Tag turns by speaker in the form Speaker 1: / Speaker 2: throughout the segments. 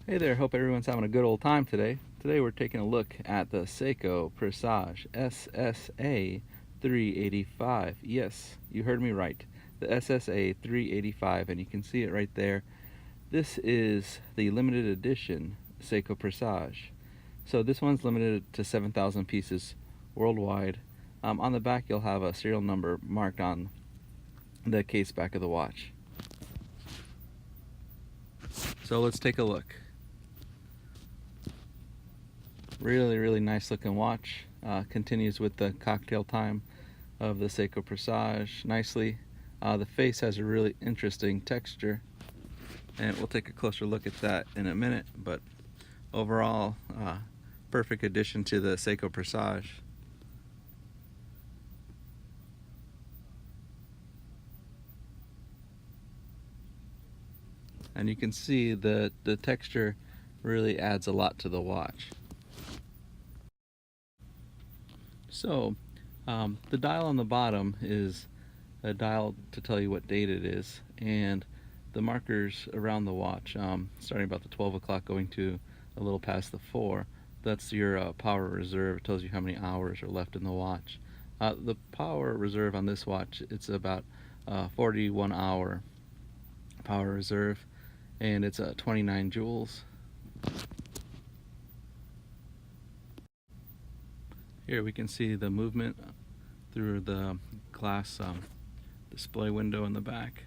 Speaker 1: Hey there, hope everyone's having a good old time today. Today we're taking a look at the Seiko Presage SSA385. Yes, you heard me right. The SSA385, and you can see it right there. This is the limited edition Seiko Presage. So this one's limited to 7,000 pieces worldwide. On the back you'll have a serial number marked on the case back of the watch. So let's take a look. Really nice looking watch. Continues with the cocktail time of the Seiko Presage nicely. The face has a really interesting texture, and we'll take a closer look at that in a minute, but overall perfect addition to the Seiko Presage. And you can see the texture really adds a lot to the watch. So the dial on the bottom is a dial to tell you what date it is, and the markers around the watch, starting about the 12 o'clock going to a little past the 4, that's your power reserve. It tells you how many hours are left in the watch. The power reserve on this watch, it's about 41 hour power reserve, and it's 29 joules. Here we can see the movement through the glass display window in the back.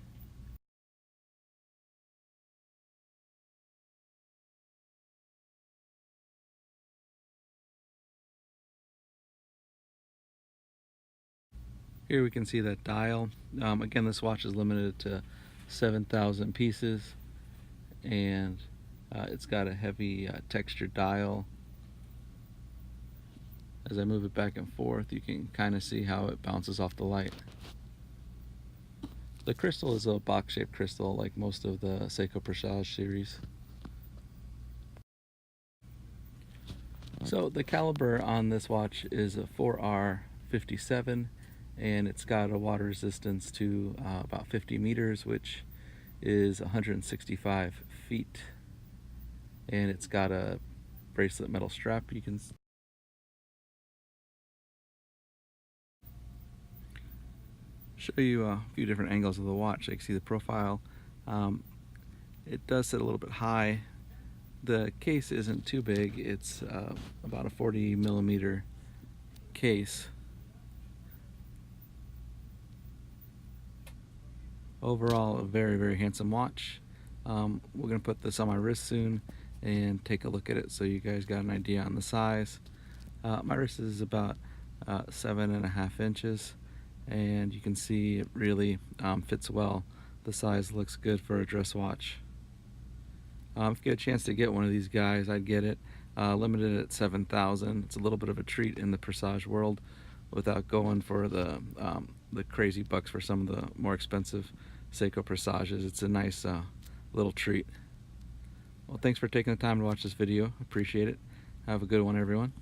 Speaker 1: Here we can see that dial. Again, this watch is limited to 7,000 pieces, and it's got a heavy textured dial. As I move it back and forth, you can kind of see how it bounces off the light. The crystal is a box-shaped crystal like most of the Seiko Presage series. So the caliber on this watch is a 4R57, and it's got a water resistance to about 50 meters, which is 165 feet. And it's got a bracelet metal strap. You can show you a few different angles of the watch. So you can see the profile. It does sit a little bit high. The case isn't too big. It's about a 40 millimeter case. Overall, a very handsome watch. We're gonna put this on my wrist soon and take a look at it so you guys got an idea on the size. My wrist is about 7.5 inches, and you can see it really fits well. The size looks good for a dress watch. If you get a chance to get one of these guys, I'd get it. Limited at 7,000. It's a little bit of a treat in the Presage world without going for the crazy bucks for some of the more expensive Seiko Presages. It's a nice little treat. Well, thanks for taking the time to watch this video. Appreciate it. Have a good one, everyone.